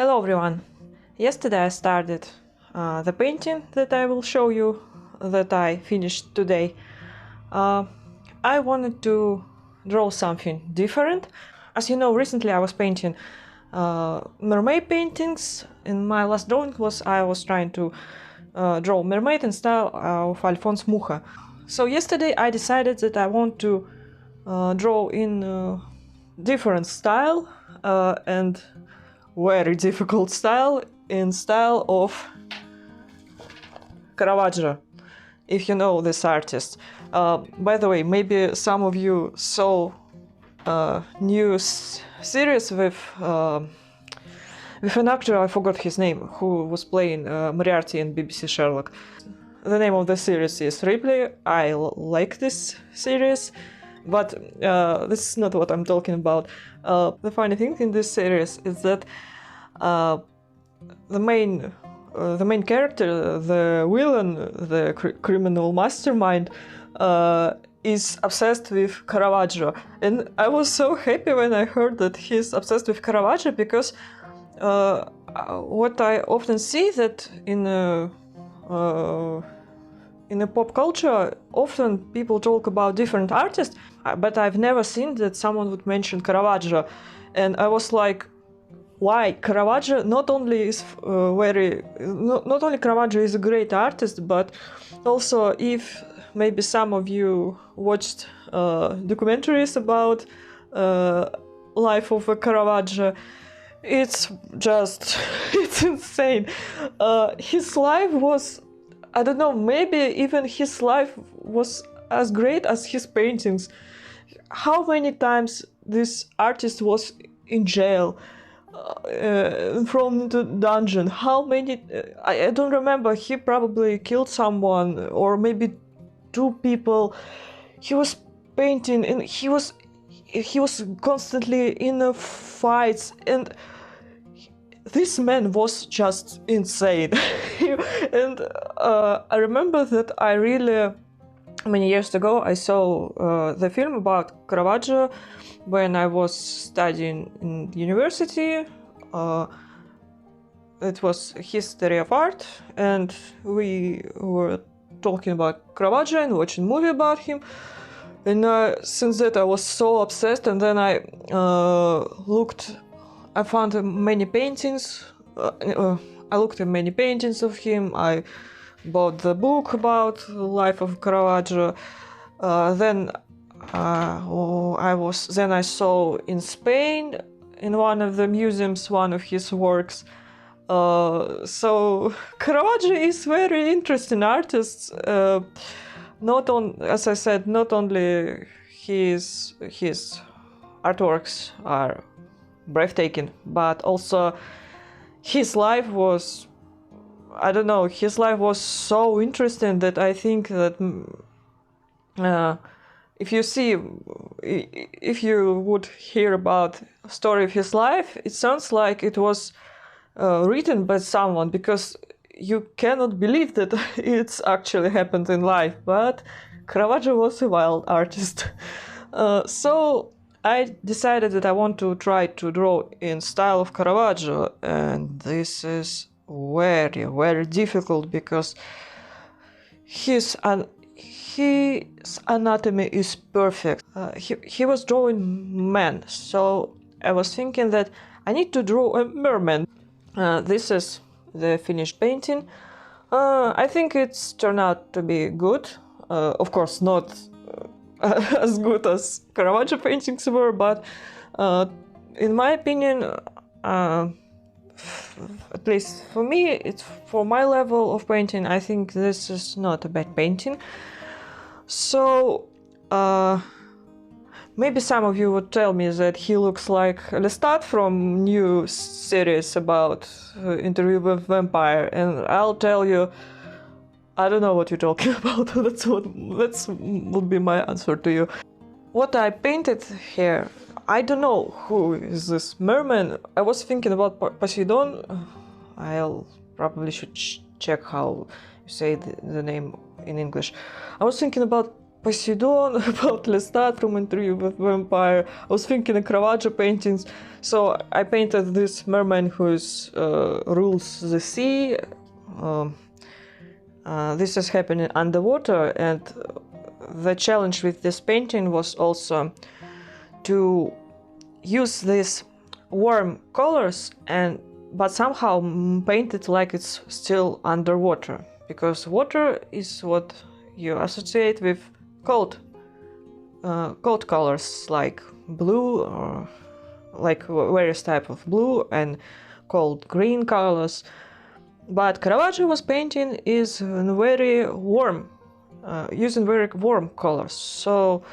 Hello everyone! Yesterday I started the painting that I will show you, that I finished today. I wanted to draw something different. As you know, recently I was painting mermaid paintings. In my last drawing I was trying to draw mermaid in style of Alphonse Mucha. So yesterday I decided that I want to draw in different style and very difficult style, in style of Caravaggio, if you know this artist. By the way, maybe some of you saw new series with an actor, I forgot his name, who was playing Moriarty in BBC Sherlock. The name of the series is Ripley. I like this series, but this is not what I'm talking about. The funny thing in this series is that the main character, the villain, the criminal mastermind, is obsessed with Caravaggio, and I was so happy when I heard that he's obsessed with Caravaggio, because what I often see that in a pop culture, often people talk about different artists, but I've never seen that someone would mention Caravaggio, and I was like, why? Caravaggio not only is not only Caravaggio is a great artist, but also, if maybe some of you watched documentaries about life of a Caravaggio, it's just it's insane. His life was, I don't know, maybe even his life was as great as his paintings. How many times this artist was in jail, thrown into dungeon? How many? I don't remember. He probably killed someone, or maybe two people. He was painting, and he was constantly in fights, and this man was just insane. And I remember that I really, many years ago, I saw the film about Caravaggio when I was studying in university. It was history of art, and we were talking about Caravaggio and watching a movie about him. And since that I was so obsessed, and then I found many paintings. I looked at many paintings of him. I bought the book about the life of Caravaggio. Then I saw in Spain, in one of the museums, one of his works. So Caravaggio is very interesting artist. As I said, not only his artworks are breathtaking, but also his life was, I don't know, his life was so interesting that I think that if you would hear about a story of his life, it sounds like it was written by someone, because you cannot believe that it's actually happened in life. But Caravaggio was a wild artist. So I decided that I want to try to draw in style of Caravaggio, and this is very, very difficult, because his anatomy is perfect. He was drawing men, so I was thinking that I need to draw a merman. This is the finished painting. I think it's turned out to be good. Of course, not as good as Caravaggio paintings were, but in my opinion, at least for me, it's for my level of painting, I think this is not a bad painting. So maybe some of you would tell me that he looks like Lestat from new series about Interview with Vampire, and I'll tell you, I don't know what you're talking about. That would be my answer to you. What I painted here, I don't know who is this merman. I was thinking about Poseidon. I'll probably should check how you say the name in English. I was thinking about Poseidon, about Lestat from Interview with Vampire. I was thinking of Caravaggio paintings, so I painted this merman who rules the sea. This is happening underwater, and the challenge with this painting was also to use these warm colors but somehow paint it like it's still underwater, because water is what you associate with cold colors like blue, or like various type of blue and cold green colors. But Caravaggio was painting is very warm, using very warm colors. So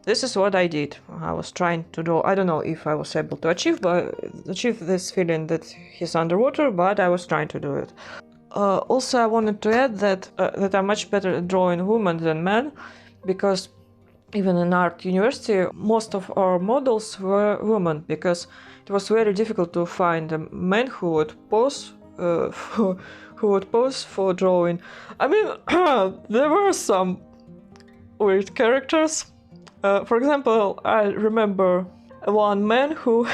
this is what I did. I was trying to do. I don't know if I was able to achieve this feeling that he's underwater, but I was trying to do it. Also, I wanted to add that I'm much better at drawing women than men, because even in art university, most of our models were women, because it was very difficult to find a man who would pose for drawing. I mean, there were some weird characters. For example, I remember one man who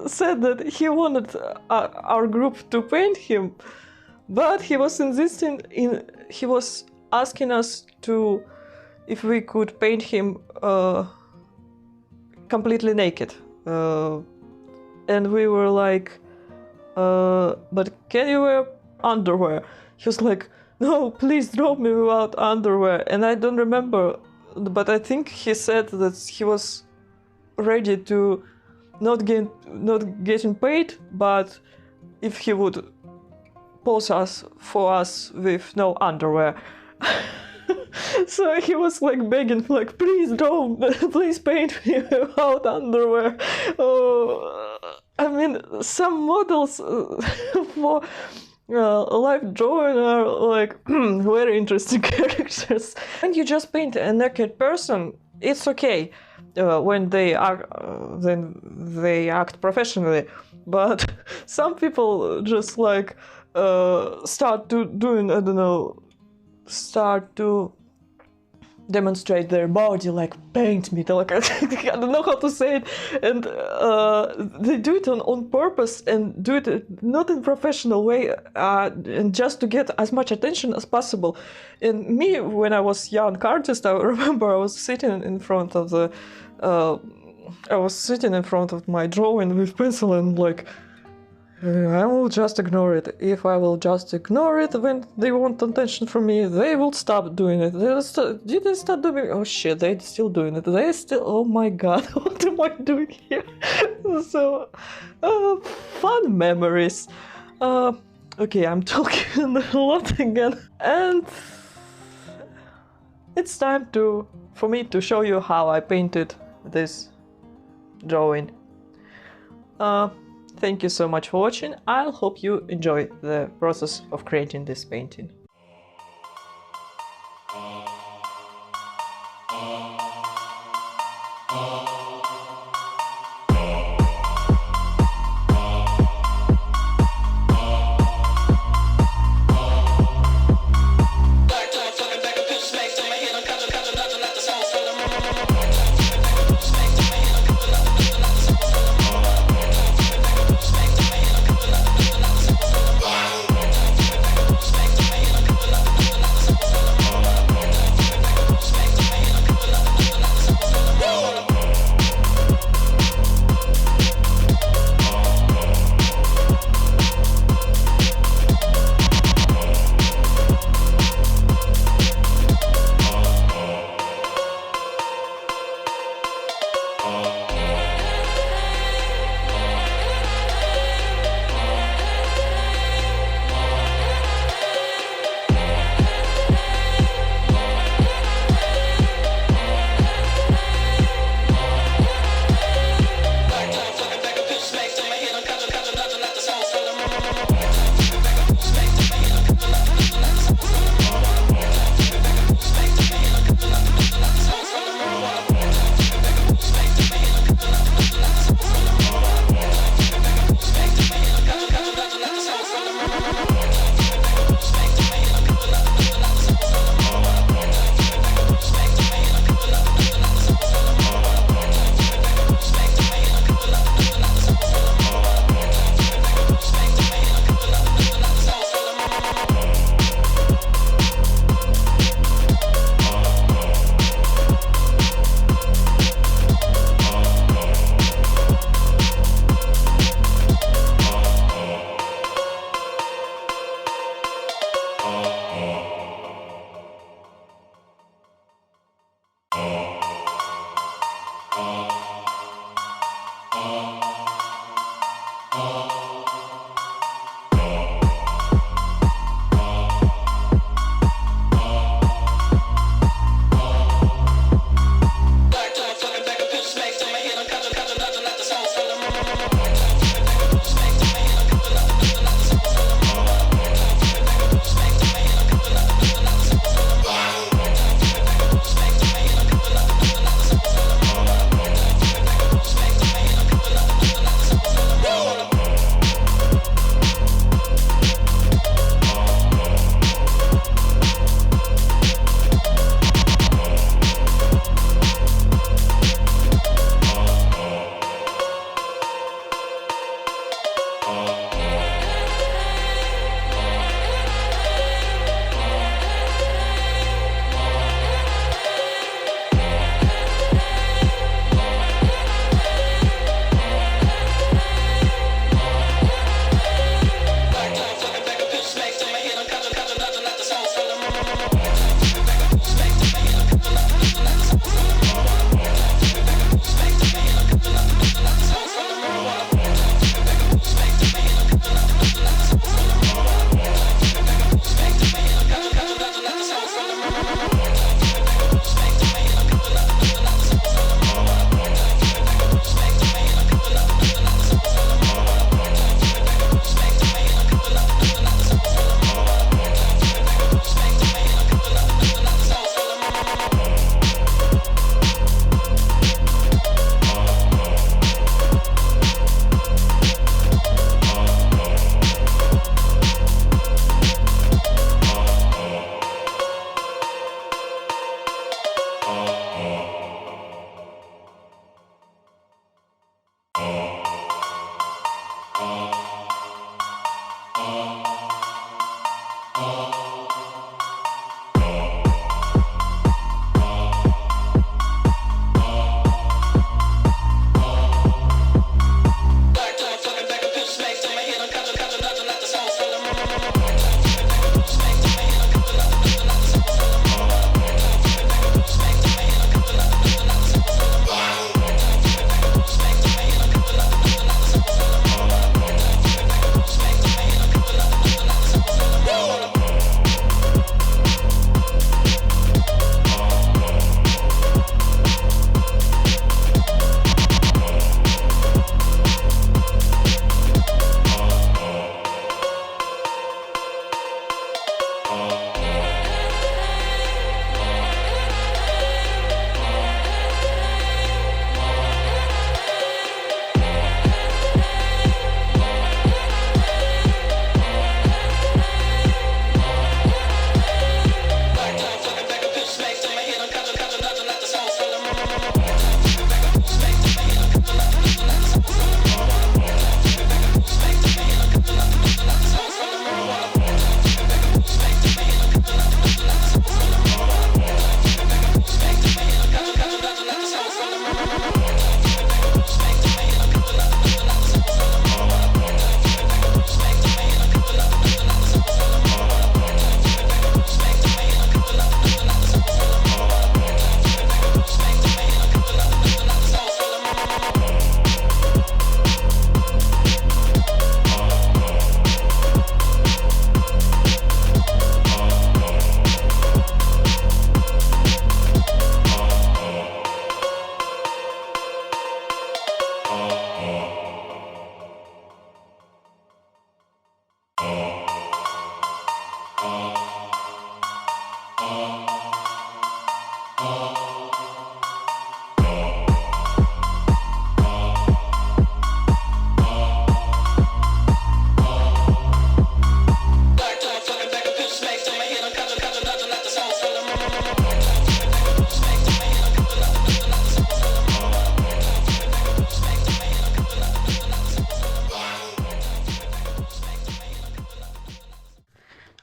said that he wanted our group to paint him, but he was asking us if we could paint him completely naked, and we were like, but can you wear underwear? He was like, no, please draw me without underwear. And I don't remember, but I think he said that he was ready to not getting paid, but if he would pose for us with no underwear. So he was like begging, like, please paint me without underwear. I mean, some models for live drawing are like very interesting characters. When you just paint a naked person, it's okay when they act professionally, but some people just like start to demonstrate their body, like paint me, like I don't know how to say it, and they do it on purpose and do it not in professional way, and just to get as much attention as possible. And me, when I was young artist, I remember I was sitting in front of my drawing with pencil and like, I will just ignore it. If I will just ignore it when they want attention from me, they will stop doing it. Did they start doing it? Oh shit, they're still doing it. Oh my god, what am I doing here? So, fun memories. Okay, I'm talking a lot again. And it's time for me to show you how I painted this drawing. Thank you so much for watching. I hope you enjoy the process of creating this painting.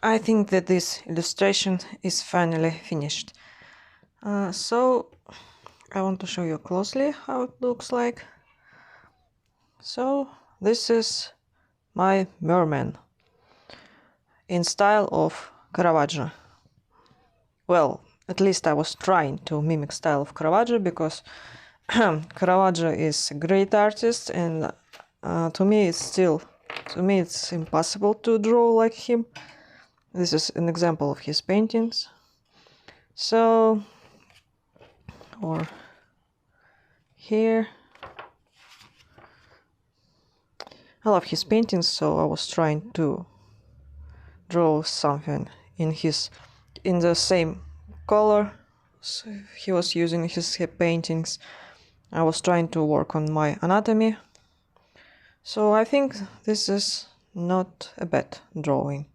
I think that this illustration is finally finished. So I want to show you closely how it looks like. So this is my merman in style of Caravaggio. Well, at least I was trying to mimic style of Caravaggio, because Caravaggio is a great artist, and to me it's impossible to draw like him. This is an example of his paintings. So, or here, I love his paintings, so I was trying to draw something in the same color so he was using his paintings. I was trying to work on my anatomy, so I think this is not a bad drawing.